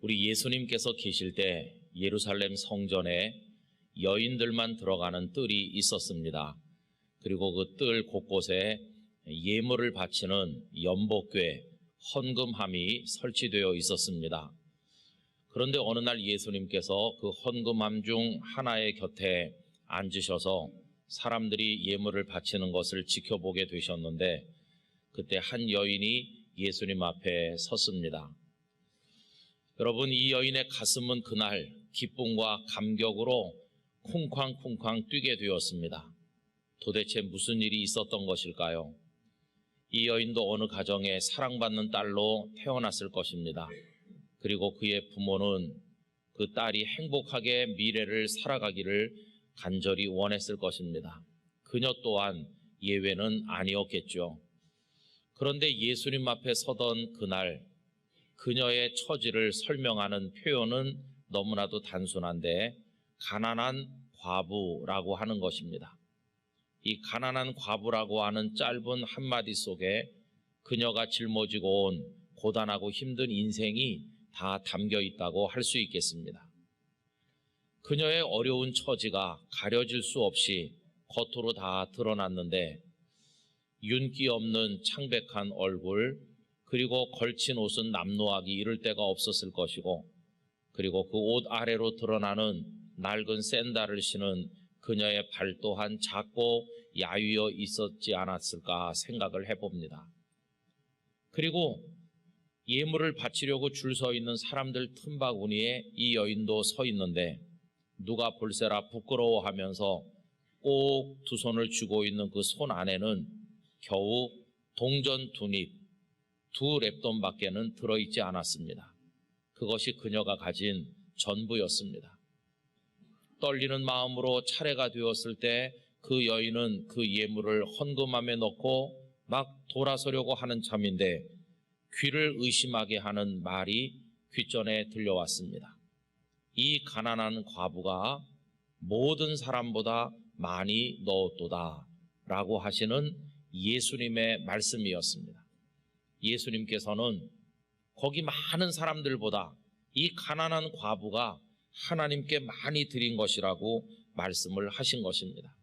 우리 예수님께서 계실 때 예루살렘 성전에 여인들만 들어가는 뜰이 있었습니다. 그리고 그 뜰 곳곳에 예물을 바치는 연복궤, 헌금함이 설치되어 있었습니다. 그런데 어느 날 예수님께서 그 헌금함 중 하나의 곁에 앉으셔서 사람들이 예물을 바치는 것을 지켜보게 되셨는데, 그때 한 여인이 예수님 앞에 섰습니다. 여러분, 이 여인의 가슴은 그날 기쁨과 감격으로 쿵쾅쿵쾅 뛰게 되었습니다. 도대체 무슨 일이 있었던 것일까요? 이 여인도 어느 가정에 사랑받는 딸로 태어났을 것입니다. 그리고 그의 부모는 그 딸이 행복하게 미래를 살아가기를 간절히 원했을 것입니다. 그녀 또한 예외는 아니었겠죠. 그런데 예수님 앞에 서던 그날 그녀의 처지를 설명하는 표현은 너무나도 단순한데 가난한 과부라고 하는 것입니다. 이 가난한 과부라고 하는 짧은 한마디 속에 그녀가 짊어지고 온 고단하고 힘든 인생이 다 담겨 있다고 할 수 있겠습니다. 그녀의 어려운 처지가 가려질 수 없이 겉으로 다 드러났는데, 윤기 없는 창백한 얼굴, 그리고 걸친 옷은 남루하기 이를 데가 없었을 것이고, 그리고 그 옷 아래로 드러나는 낡은 샌들을 신은 그녀의 발 또한 작고 야위어 있었지 않았을까 생각을 해봅니다. 그리고 예물을 바치려고 줄 서 있는 사람들 틈바구니에 이 여인도 서 있는데, 누가 볼세라 부끄러워하면서 꼭 두 손을 쥐고 있는 그 손 안에는 겨우 동전 2립, 2랩돈밖에는 들어있지 않았습니다. 그것이 그녀가 가진 전부였습니다. 떨리는 마음으로 차례가 되었을 때 그 여인은 그 예물을 헌금함에 넣고 막 돌아서려고 하는 참인데, 귀를 의심하게 하는 말이 귓전에 들려왔습니다. 이 가난한 과부가 모든 사람보다 많이 넣었도다 라고 하시는 예수님의 말씀이었습니다. 예수님께서는 거기 많은 사람들보다 이 가난한 과부가 하나님께 많이 드린 것이라고 말씀을 하신 것입니다.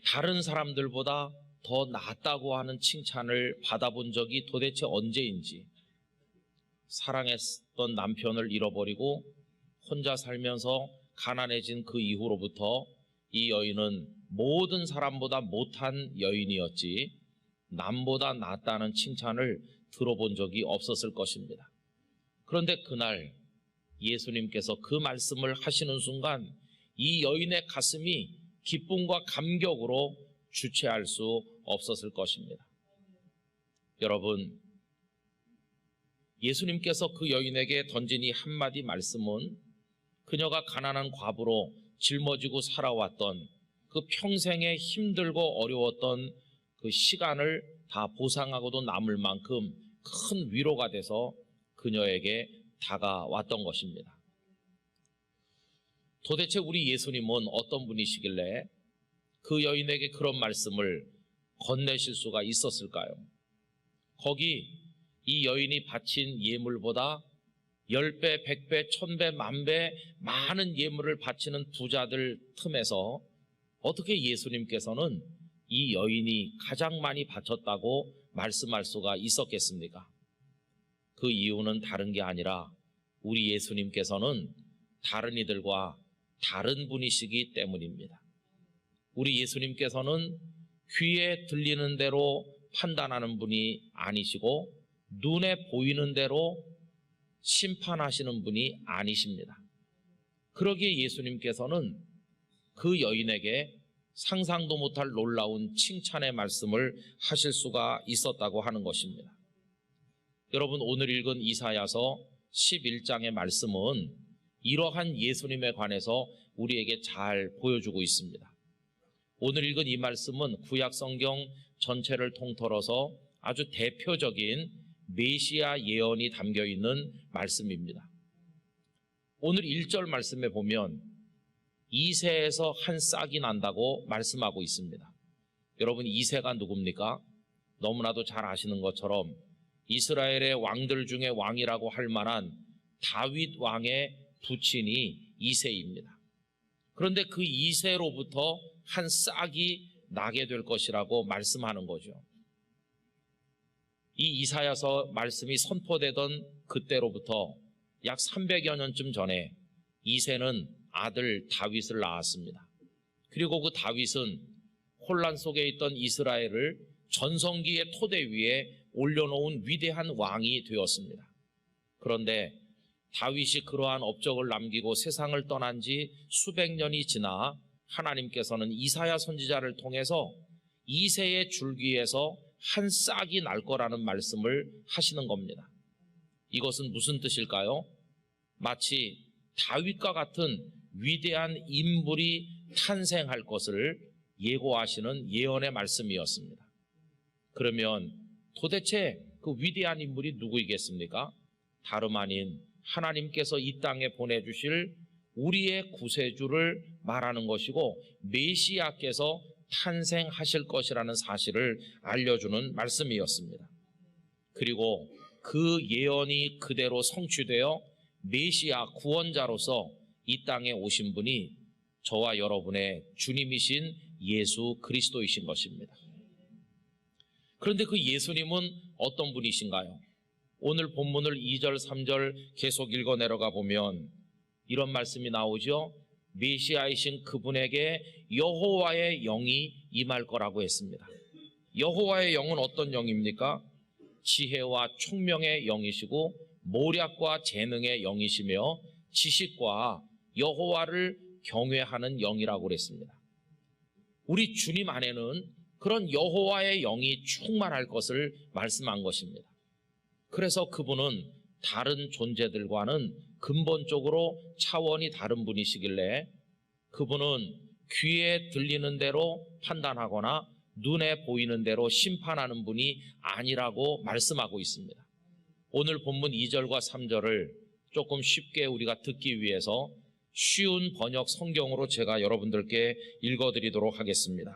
다른 사람들보다 더 낫다고 하는 칭찬을 받아본 적이 도대체 언제인지, 사랑했던 남편을 잃어버리고 혼자 살면서 가난해진 그 이후로부터 이 여인은 모든 사람보다 못한 여인이었지 남보다 낫다는 칭찬을 들어본 적이 없었을 것입니다. 그런데 그날 예수님께서 그 말씀을 하시는 순간 이 여인의 가슴이 기쁨과 감격으로 주체할 수 없었을 것입니다. 여러분, 예수님께서 그 여인에게 던진 이 한마디 말씀은 그녀가 가난한 과부로 짊어지고 살아왔던 그 평생에 힘들고 어려웠던 그 시간을 다 보상하고도 남을 만큼 큰 위로가 돼서 그녀에게 다가왔던 것입니다. 도대체 우리 예수님은 어떤 분이시길래 그 여인에게 그런 말씀을 건네실 수가 있었을까요? 거기 이 여인이 바친 예물보다 10배, 100배, 1000배, 10,000배 많은 예물을 바치는 부자들 틈에서 어떻게 예수님께서는 이 여인이 가장 많이 바쳤다고 말씀할 수가 있었겠습니까? 그 이유는 다른 게 아니라 우리 예수님께서는 다른 이들과 다른 분이시기 때문입니다. 우리 예수님께서는 귀에 들리는 대로 판단하는 분이 아니시고 눈에 보이는 대로 심판하시는 분이 아니십니다. 그러기에 예수님께서는 그 여인에게 상상도 못할 놀라운 칭찬의 말씀을 하실 수가 있었다고 하는 것입니다. 여러분, 오늘 읽은 이사야서 11장의 말씀은 이러한 예수님에 관해서 우리에게 잘 보여주고 있습니다. 오늘 읽은 이 말씀은 구약 성경 전체를 통틀어서 아주 대표적인 메시아 예언이 담겨 있는 말씀입니다. 오늘 1절 말씀에 보면 이새에서 한 싹이 난다고 말씀하고 있습니다. 여러분, 이새가 누굽니까? 너무나도 잘 아시는 것처럼 이스라엘의 왕들 중에 왕이라고 할 만한 다윗 왕의 부친이 이새입니다. 그런데 그 이새로부터 한 싹이 나게 될 것이라고 말씀하는 거죠. 이 이사야서 말씀이 선포되던 그때로부터 약 300여 년쯤 전에 이새는 아들 다윗을 낳았습니다. 그리고 그 다윗은 혼란 속에 있던 이스라엘을 전성기의 토대 위에 올려놓은 위대한 왕이 되었습니다. 그런데 다윗이 그러한 업적을 남기고 세상을 떠난 지 수백 년이 지나 하나님께서는 이사야 선지자를 통해서 이새의 줄기에서 한 싹이 날 거라는 말씀을 하시는 겁니다. 이것은 무슨 뜻일까요? 마치 다윗과 같은 위대한 인물이 탄생할 것을 예고하시는 예언의 말씀이었습니다. 그러면 도대체 그 위대한 인물이 누구이겠습니까? 다름 아닌 하나님께서 이 땅에 보내주실 우리의 구세주를 말하는 것이고 메시아께서 탄생하실 것이라는 사실을 알려주는 말씀이었습니다. 그리고 그 예언이 그대로 성취되어 메시아 구원자로서 이 땅에 오신 분이 저와 여러분의 주님이신 예수 그리스도이신 것입니다. 그런데 그 예수님은 어떤 분이신가요? 오늘 본문을 2절, 3절 계속 읽어 내려가 보면 이런 말씀이 나오죠. 메시아이신 그분에게 여호와의 영이 임할 거라고 했습니다. 여호와의 영은 어떤 영입니까? 지혜와 총명의 영이시고 모략과 재능의 영이시며 지식과 여호와를 경외하는 영이라고 그랬습니다. 우리 주님 안에는 그런 여호와의 영이 충만할 것을 말씀한 것입니다. 그래서 그분은 다른 존재들과는 근본적으로 차원이 다른 분이시길래 그분은 귀에 들리는 대로 판단하거나 눈에 보이는 대로 심판하는 분이 아니라고 말씀하고 있습니다. 오늘 본문 2절과 3절을 조금 쉽게 우리가 듣기 위해서 쉬운 번역 성경으로 제가 여러분들께 읽어드리도록 하겠습니다.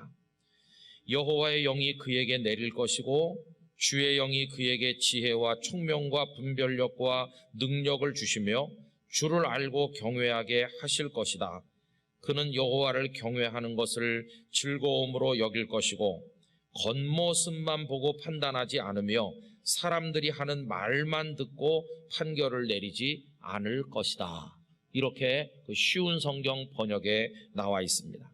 여호와의 영이 그에게 내릴 것이고 주의 영이 그에게 지혜와 총명과 분별력과 능력을 주시며 주를 알고 경외하게 하실 것이다. 그는 여호와를 경외하는 것을 즐거움으로 여길 것이고 겉모습만 보고 판단하지 않으며 사람들이 하는 말만 듣고 판결을 내리지 않을 것이다. 이렇게 그 쉬운 성경 번역에 나와 있습니다.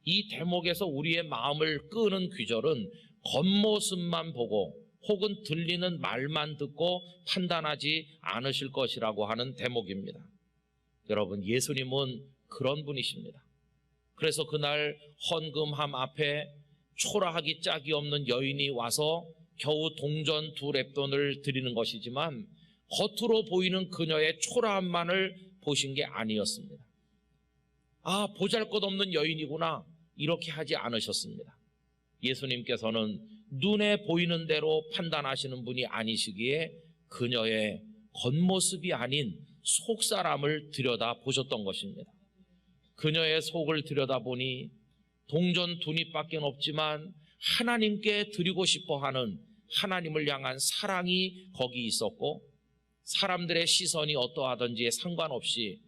이 대목에서 우리의 마음을 끄는 귀절은 겉모습만 보고 혹은 들리는 말만 듣고 판단하지 않으실 것이라고 하는 대목입니다. 여러분, 예수님은 그런 분이십니다. 그래서 그날 헌금함 앞에 초라하기 짝이 없는 여인이 와서 겨우 동전 2렙돈을 드리는 것이지만 겉으로 보이는 그녀의 초라함만을 보신 게 아니었습니다. 아, 보잘것없는 여인이구나, 이렇게 하지 않으셨습니다. 예수님께서는 눈에 보이는 대로 판단하시는 분이 아니시기에 그녀의 겉모습이 아닌 속사람을 들여다보셨던 것입니다. 그녀의 속을 들여다보니 동전 2립밖에 없지만 하나님께 드리고 싶어하는 하나님을 향한 사랑이 거기 있었고 사람들의 시선이 어떠하든지에 상관없이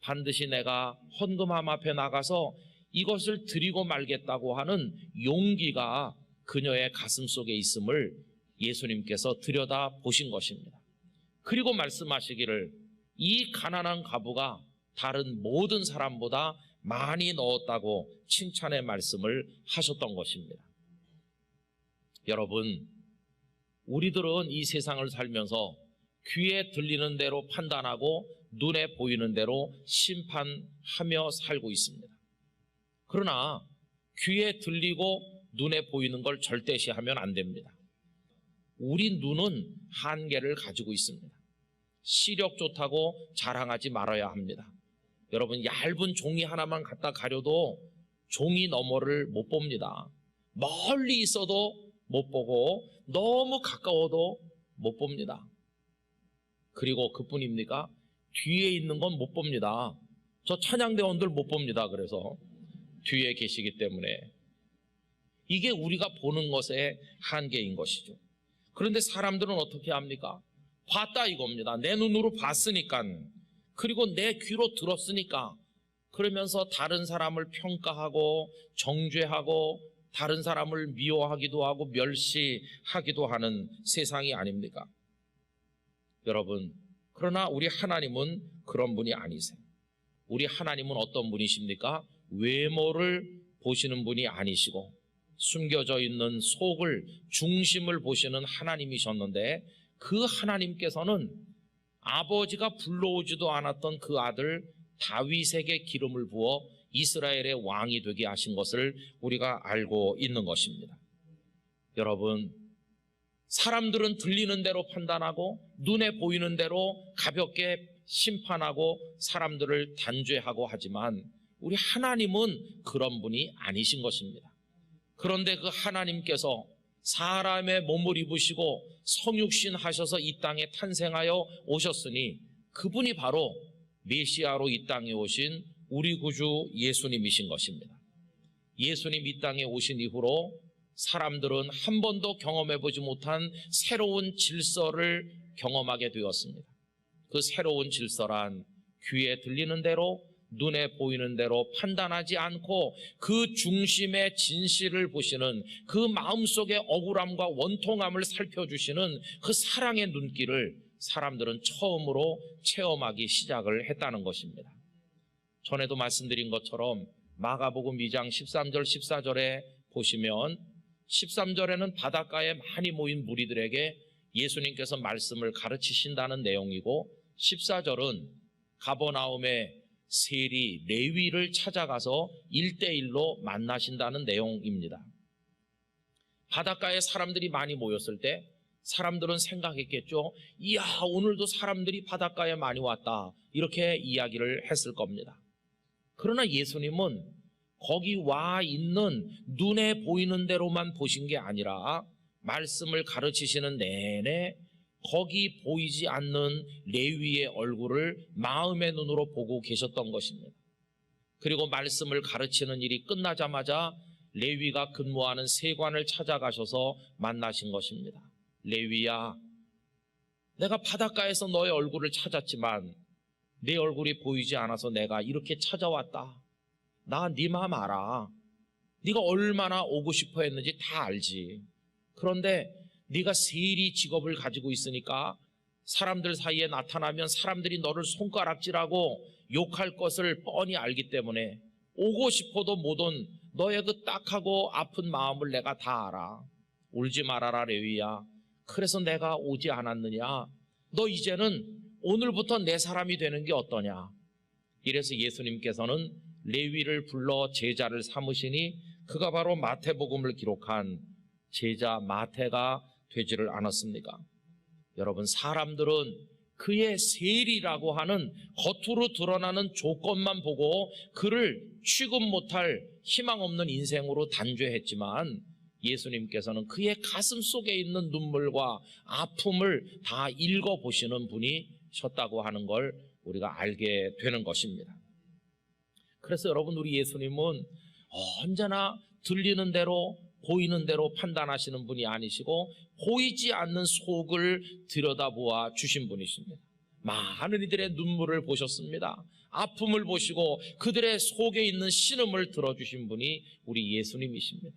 반드시 내가 헌금함 앞에 나가서 이것을 드리고 말겠다고 하는 용기가 그녀의 가슴 속에 있음을 예수님께서 들여다보신 것입니다. 그리고 말씀하시기를 이 가난한 과부가 다른 모든 사람보다 많이 넣었다고 칭찬의 말씀을 하셨던 것입니다. 여러분, 우리들은 이 세상을 살면서 귀에 들리는 대로 판단하고 눈에 보이는 대로 심판하며 살고 있습니다. 그러나 귀에 들리고 눈에 보이는 걸 절대시하면 안 됩니다. 우리 눈은 한계를 가지고 있습니다. 시력 좋다고 자랑하지 말아야 합니다. 여러분, 얇은 종이 하나만 갖다 가려도 종이 너머를 못 봅니다. 멀리 있어도 못 보고 너무 가까워도 못 봅니다. 그리고 그뿐입니까? 뒤에 있는 건 못 봅니다. 저 찬양대원들 못 봅니다. 그래서 뒤에 계시기 때문에 이게 우리가 보는 것의 한계인 것이죠. 그런데 사람들은 어떻게 합니까? 봤다 이겁니다. 내 눈으로 봤으니까, 그리고 내 귀로 들었으니까, 그러면서 다른 사람을 평가하고 정죄하고 다른 사람을 미워하기도 하고 멸시하기도 하는 세상이 아닙니까? 여러분, 그러나 우리 하나님은 그런 분이 아니세요. 우리 하나님은 어떤 분이십니까? 외모를 보시는 분이 아니시고 숨겨져 있는 속을, 중심을 보시는 하나님이셨는데, 그 하나님께서는 아버지가 불러오지도 않았던 그 아들 다윗에게 기름을 부어 이스라엘의 왕이 되게 하신 것을 우리가 알고 있는 것입니다. 여러분, 사람들은 들리는 대로 판단하고 눈에 보이는 대로 가볍게 심판하고 사람들을 단죄하고 하지만 우리 하나님은 그런 분이 아니신 것입니다. 그런데 그 하나님께서 사람의 몸을 입으시고 성육신 하셔서 이 땅에 탄생하여 오셨으니 그분이 바로 메시아로 이 땅에 오신 우리 구주 예수님이신 것입니다. 예수님 이 땅에 오신 이후로 사람들은 한 번도 경험해보지 못한 새로운 질서를 경험하게 되었습니다. 그 새로운 질서란 귀에 들리는 대로 눈에 보이는 대로 판단하지 않고 그 중심의 진실을 보시는, 그 마음속의 억울함과 원통함을 살펴주시는 그 사랑의 눈길을 사람들은 처음으로 체험하기 시작을 했다는 것입니다. 전에도 말씀드린 것처럼 마가복음 2장 13절 14절에 보시면 13절에는 바닷가에 많이 모인 무리들에게 예수님께서 말씀을 가르치신다는 내용이고, 14절은 가버나움의 세리 레위를 찾아가서 1대1로 만나신다는 내용입니다. 바닷가에 사람들이 많이 모였을 때 사람들은 생각했겠죠. 이야, 오늘도 사람들이 바닷가에 많이 왔다, 이렇게 이야기를 했을 겁니다. 그러나 예수님은 거기 와 있는 눈에 보이는 대로만 보신 게 아니라 말씀을 가르치시는 내내 거기 보이지 않는 레위의 얼굴을 마음의 눈으로 보고 계셨던 것입니다. 그리고 말씀을 가르치는 일이 끝나자마자 레위가 근무하는 세관을 찾아가셔서 만나신 것입니다. 레위야, 내가 바닷가에서 너의 얼굴을 찾았지만 내 얼굴이 보이지 않아서 내가 이렇게 찾아왔다. 나 네 마음 알아. 네가 얼마나 오고 싶어 했는지 다 알지. 그런데 네가 세리 직업을 가지고 있으니까 사람들 사이에 나타나면 사람들이 너를 손가락질하고 욕할 것을 뻔히 알기 때문에 오고 싶어도 못 온 너의 그 딱하고 아픈 마음을 내가 다 알아. 울지 말아라 레위야. 그래서 내가 오지 않았느냐. 너 이제는 오늘부터 내 사람이 되는 게 어떠냐. 이래서 예수님께서는 레위를 불러 제자를 삼으시니 그가 바로 마태복음을 기록한 제자 마태가 되지를 않았습니까? 여러분, 사람들은 그의 세리라고 하는 겉으로 드러나는 조건만 보고 그를 취급 못할 희망 없는 인생으로 단죄했지만, 예수님께서는 그의 가슴 속에 있는 눈물과 아픔을 다 읽어보시는 분이셨다고 하는 걸 우리가 알게 되는 것입니다. 그래서 여러분, 우리 예수님은 언제나 들리는 대로 보이는 대로 판단하시는 분이 아니시고 보이지 않는 속을 들여다보아 주신 분이십니다. 많은 이들의 눈물을 보셨습니다. 아픔을 보시고 그들의 속에 있는 신음을 들어주신 분이 우리 예수님이십니다.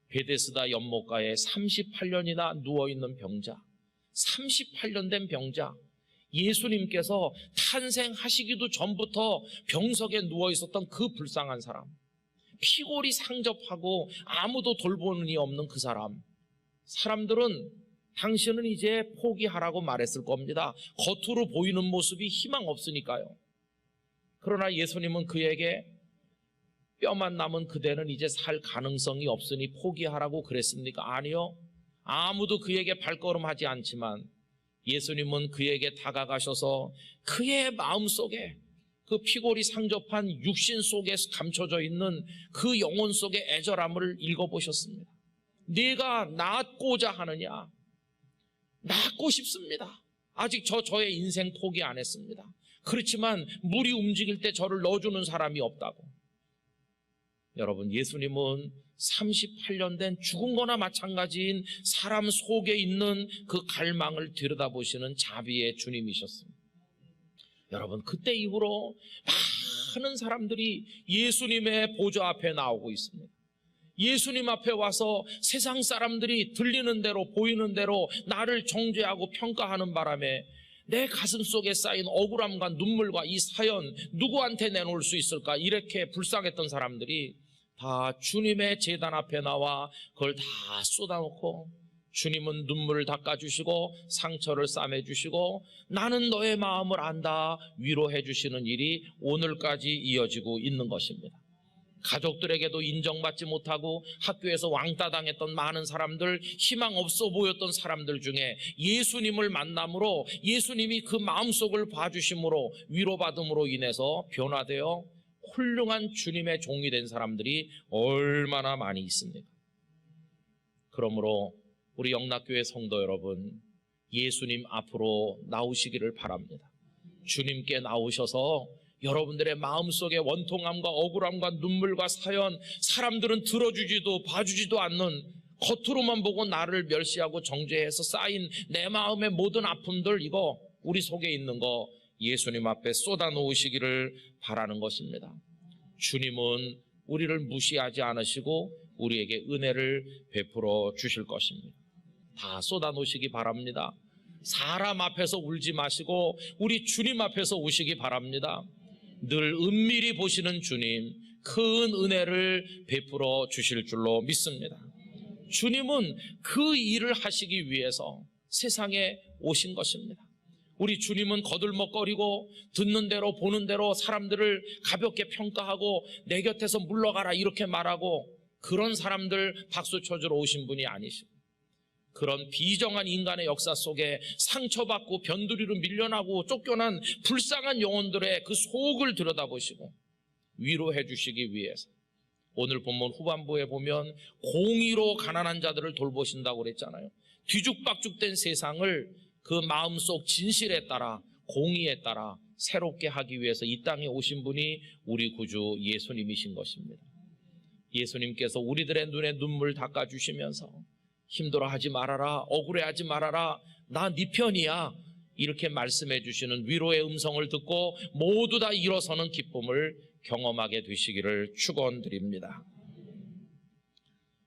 베데스다 연못가에 38년이나 누워있는 병자, 38년 된 병자, 예수님께서 탄생하시기도 전부터 병석에 누워있었던 그 불쌍한 사람, 피골이 상접하고 아무도 돌보는 이 없는 그 사람, 사람들은 당신은 이제 포기하라고 말했을 겁니다. 겉으로 보이는 모습이 희망 없으니까요. 그러나 예수님은 그에게 뼈만 남은 그대는 이제 살 가능성이 없으니 포기하라고 그랬습니까? 아니요. 아무도 그에게 발걸음하지 않지만 예수님은 그에게 다가가셔서 그의 마음속에 그 피골이 상접한 육신 속에 감춰져 있는 그 영혼 속의 애절함을 읽어보셨습니다. 네가 낳고자 하느냐? 낳고 싶습니다. 아직 저의 인생 포기 안 했습니다. 그렇지만 물이 움직일 때 저를 넣어주는 사람이 없다고. 여러분, 예수님은 38년 된 죽은 거나 마찬가지인 사람 속에 있는 그 갈망을 들여다보시는 자비의 주님이셨습니다. 여러분, 그때 이후로 많은 사람들이 예수님의 보좌 앞에 나오고 있습니다. 예수님 앞에 와서 세상 사람들이 들리는 대로 보이는 대로 나를 정죄하고 평가하는 바람에 내 가슴 속에 쌓인 억울함과 눈물과 이 사연 누구한테 내놓을 수 있을까, 이렇게 불쌍했던 사람들이 다 주님의 제단 앞에 나와 그걸 다 쏟아놓고 주님은 눈물을 닦아주시고 상처를 싸매주시고 나는 너의 마음을 안다 위로해 주시는 일이 오늘까지 이어지고 있는 것입니다. 가족들에게도 인정받지 못하고 학교에서 왕따 당했던 많은 사람들, 희망 없어 보였던 사람들 중에 예수님을 만남으로 예수님이 그 마음속을 봐주심으로 위로받음으로 인해서 변화되어 훌륭한 주님의 종이 된 사람들이 얼마나 많이 있습니까? 그러므로 우리 영락교회 성도 여러분, 예수님 앞으로 나오시기를 바랍니다. 주님께 나오셔서 여러분들의 마음속에 원통함과 억울함과 눈물과 사연, 사람들은 들어주지도 봐주지도 않는, 겉으로만 보고 나를 멸시하고 정죄해서 쌓인 내 마음의 모든 아픔들, 이거 우리 속에 있는 거 예수님 앞에 쏟아놓으시기를 바라는 것입니다. 주님은 우리를 무시하지 않으시고 우리에게 은혜를 베풀어 주실 것입니다. 다 쏟아놓으시기 바랍니다. 사람 앞에서 울지 마시고 우리 주님 앞에서 우시기 바랍니다. 늘 은밀히 보시는 주님, 큰 은혜를 베풀어 주실 줄로 믿습니다. 주님은 그 일을 하시기 위해서 세상에 오신 것입니다. 우리 주님은 거들먹거리고 듣는 대로 보는 대로 사람들을 가볍게 평가하고 내 곁에서 물러가라 이렇게 말하고 그런 사람들 박수 쳐주러 오신 분이 아니시고, 그런 비정한 인간의 역사 속에 상처받고 변두리로 밀려나고 쫓겨난 불쌍한 영혼들의 그 속을 들여다보시고 위로해 주시기 위해서 오늘 본문 후반부에 보면 공의로 가난한 자들을 돌보신다고 그랬잖아요. 뒤죽박죽된 세상을 그 마음속 진실에 따라 공의에 따라 새롭게 하기 위해서 이 땅에 오신 분이 우리 구주 예수님이신 것입니다. 예수님께서 우리들의 눈에 눈물 닦아주시면서 힘들어하지 말아라, 억울해하지 말아라, 나 네 편이야, 이렇게 말씀해 주시는 위로의 음성을 듣고 모두 다 일어서는 기쁨을 경험하게 되시기를 축원드립니다.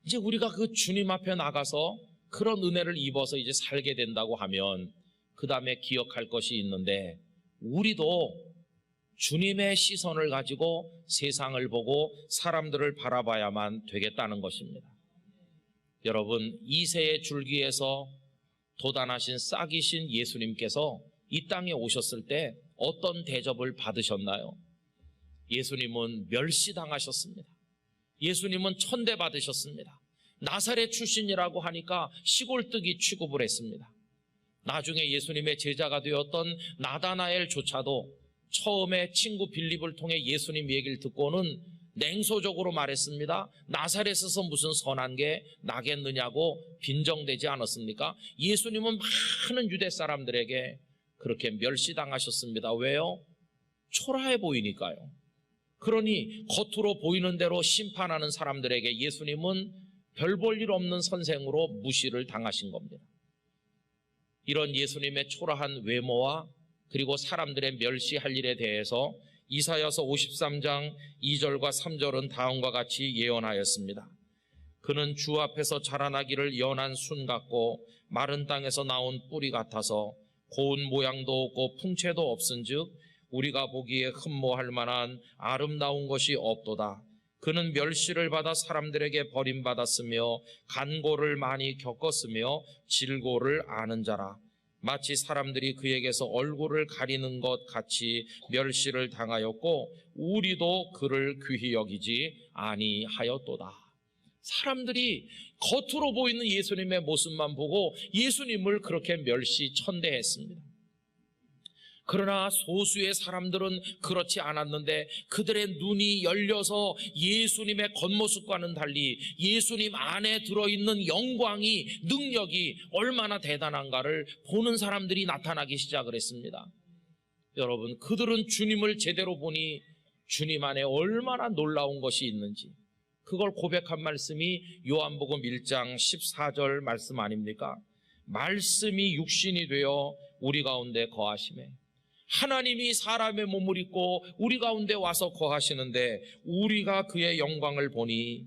이제 우리가 그 주님 앞에 나가서 그런 은혜를 입어서 이제 살게 된다고 하면 그 다음에 기억할 것이 있는데, 우리도 주님의 시선을 가지고 세상을 보고 사람들을 바라봐야만 되겠다는 것입니다. 여러분, 이새의 줄기에서 도단하신 싹이신 예수님께서 이 땅에 오셨을 때 어떤 대접을 받으셨나요? 예수님은 멸시당하셨습니다. 예수님은 천대받으셨습니다. 나사렛 출신이라고 하니까 시골뜨기 취급을 했습니다. 나중에 예수님의 제자가 되었던 나다나엘조차도 처음에 친구 빌립을 통해 예수님 얘기를 듣고는 냉소적으로 말했습니다. 나사렛에서 무슨 선한 게 나겠느냐고 빈정되지 않았습니까? 예수님은 많은 유대 사람들에게 그렇게 멸시당하셨습니다. 왜요? 초라해 보이니까요. 그러니 겉으로 보이는 대로 심판하는 사람들에게 예수님은 별 볼 일 없는 선생으로 무시를 당하신 겁니다. 이런 예수님의 초라한 외모와 그리고 사람들의 멸시할 일에 대해서 이사야서 53장 2절과 3절은 다음과 같이 예언하였습니다. 그는 주 앞에서 자라나기를 연한 순 같고 마른 땅에서 나온 뿌리 같아서 고운 모양도 없고 풍채도 없은즉 우리가 보기에 흠모할 만한 아름다운 것이 없도다. 그는 멸시를 받아 사람들에게 버림받았으며 간고를 많이 겪었으며 질고를 아는 자라. 마치 사람들이 그에게서 얼굴을 가리는 것 같이 멸시를 당하였고 우리도 그를 귀히 여기지 아니하였도다. 사람들이 겉으로 보이는 예수님의 모습만 보고 예수님을 그렇게 멸시 천대했습니다. 그러나 소수의 사람들은 그렇지 않았는데 그들의 눈이 열려서 예수님의 겉모습과는 달리 예수님 안에 들어있는 영광이, 능력이 얼마나 대단한가를 보는 사람들이 나타나기 시작을 했습니다. 여러분, 그들은 주님을 제대로 보니 주님 안에 얼마나 놀라운 것이 있는지, 그걸 고백한 말씀이 요한복음 1장 14절 말씀 아닙니까? 말씀이 육신이 되어 우리 가운데 거하시매. 하나님이 사람의 몸을 입고 우리 가운데 와서 거하시는데 우리가 그의 영광을 보니,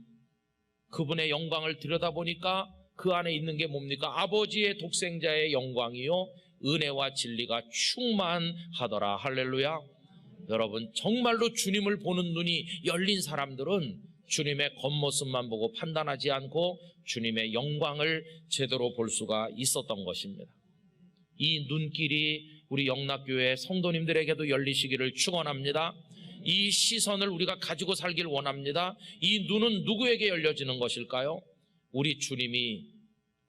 그분의 영광을 들여다보니까 그 안에 있는 게 뭡니까? 아버지의 독생자의 영광이요 은혜와 진리가 충만하더라. 할렐루야. 여러분, 정말로 주님을 보는 눈이 열린 사람들은 주님의 겉모습만 보고 판단하지 않고 주님의 영광을 제대로 볼 수가 있었던 것입니다. 이 눈길이 우리 영락교회 성도님들에게도 열리시기를 축원합니다. 이 시선을 우리가 가지고 살길 원합니다. 이 눈은 누구에게 열려지는 것일까요? 우리 주님이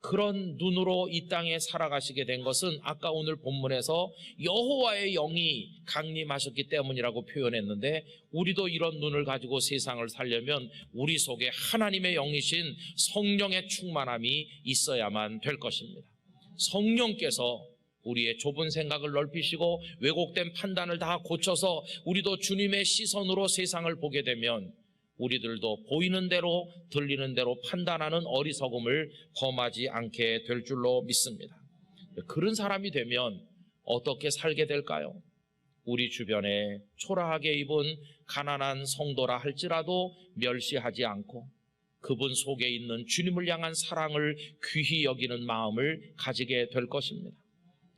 그런 눈으로 이 땅에 살아가시게 된 것은 아까 오늘 본문에서 여호와의 영이 강림하셨기 때문이라고 표현했는데, 우리도 이런 눈을 가지고 세상을 살려면 우리 속에 하나님의 영이신 성령의 충만함이 있어야만 될 것입니다. 성령께서 우리의 좁은 생각을 넓히시고 왜곡된 판단을 다 고쳐서 우리도 주님의 시선으로 세상을 보게 되면 우리들도 보이는 대로 들리는 대로 판단하는 어리석음을 범하지 않게 될 줄로 믿습니다. 그런 사람이 되면 어떻게 살게 될까요? 우리 주변에 초라하게 입은 가난한 성도라 할지라도 멸시하지 않고 그분 속에 있는 주님을 향한 사랑을 귀히 여기는 마음을 가지게 될 것입니다.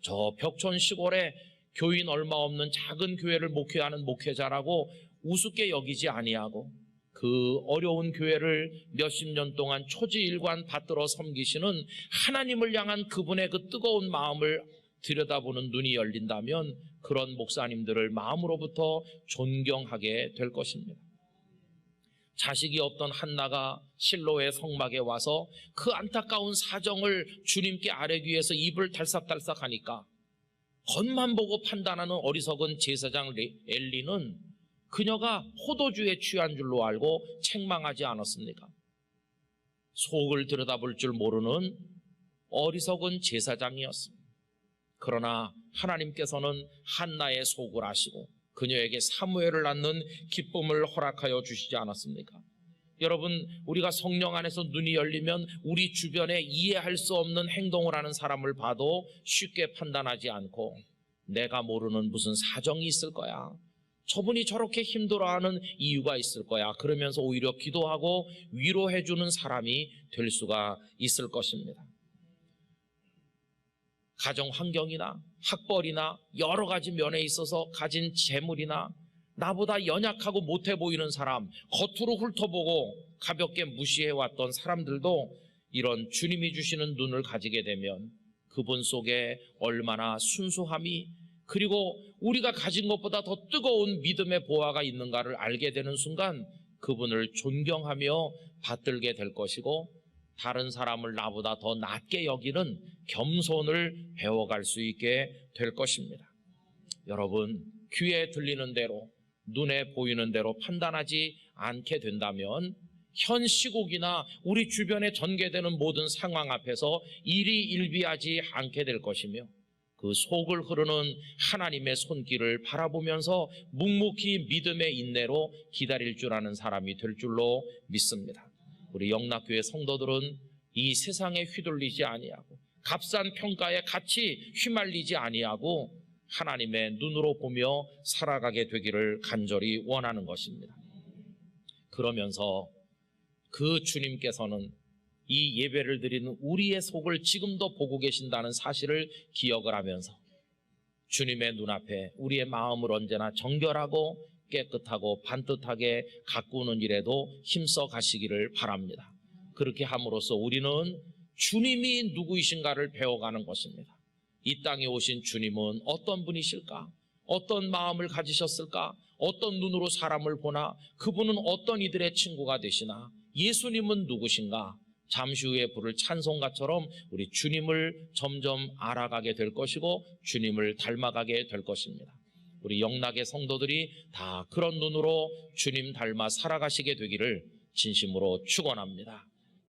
저 벽촌 시골에 교인 얼마 없는 작은 교회를 목회하는 목회자라고 우습게 여기지 아니하고 그 어려운 교회를 몇십 년 동안 초지일관 받들어 섬기시는 하나님을 향한 그분의 그 뜨거운 마음을 들여다보는 눈이 열린다면 그런 목사님들을 마음으로부터 존경하게 될 것입니다. 자식이 없던 한나가 실로의 성막에 와서 그 안타까운 사정을 주님께 아뢰기 위해서 입을 달싹달싹 하니까 겉만 보고 판단하는 어리석은 제사장 엘리는 그녀가 포도주에 취한 줄로 알고 책망하지 않았습니까? 속을 들여다볼 줄 모르는 어리석은 제사장이었습니다. 그러나 하나님께서는 한나의 속을 아시고 그녀에게 사무엘을 낳는 기쁨을 허락하여 주시지 않았습니까? 여러분, 우리가 성령 안에서 눈이 열리면 우리 주변에 이해할 수 없는 행동을 하는 사람을 봐도 쉽게 판단하지 않고 내가 모르는 무슨 사정이 있을 거야, 저분이 저렇게 힘들어하는 이유가 있을 거야, 그러면서 오히려 기도하고 위로해주는 사람이 될 수가 있을 것입니다. 가정 환경이나 학벌이나 여러 가지 면에 있어서 가진 재물이나 나보다 연약하고 못해 보이는 사람, 겉으로 훑어보고 가볍게 무시해왔던 사람들도 이런 주님이 주시는 눈을 가지게 되면 그분 속에 얼마나 순수함이, 그리고 우리가 가진 것보다 더 뜨거운 믿음의 보화가 있는가를 알게 되는 순간 그분을 존경하며 받들게 될 것이고, 다른 사람을 나보다 더 낮게 여기는 겸손을 배워갈 수 있게 될 것입니다. 여러분, 귀에 들리는 대로 눈에 보이는 대로 판단하지 않게 된다면 현 시국이나 우리 주변에 전개되는 모든 상황 앞에서 일희일비하지 않게 될 것이며 그 속을 흐르는 하나님의 손길을 바라보면서 묵묵히 믿음의 인내로 기다릴 줄 아는 사람이 될 줄로 믿습니다. 우리 영락교회 성도들은 이 세상에 휘둘리지 아니하고 값싼 평가에 같이 휘말리지 아니하고 하나님의 눈으로 보며 살아가게 되기를 간절히 원하는 것입니다. 그러면서 그 주님께서는 이 예배를 드리는 우리의 속을 지금도 보고 계신다는 사실을 기억을 하면서 주님의 눈앞에 우리의 마음을 언제나 정결하고 깨끗하고 반듯하게 가꾸는 일에도 힘써 가시기를 바랍니다. 그렇게 함으로써 우리는 주님이 누구이신가를 배워가는 것입니다. 이 땅에 오신 주님은 어떤 분이실까? 어떤 마음을 가지셨을까? 어떤 눈으로 사람을 보나? 그분은 어떤 이들의 친구가 되시나? 예수님은 누구신가? 잠시 후에 부를 찬송가처럼 우리 주님을 점점 알아가게 될 것이고 주님을 닮아가게 될 것입니다. 우리 영락의 성도들이 다 그런 눈으로 주님 닮아 살아가시게 되기를 진심으로 축원합니다.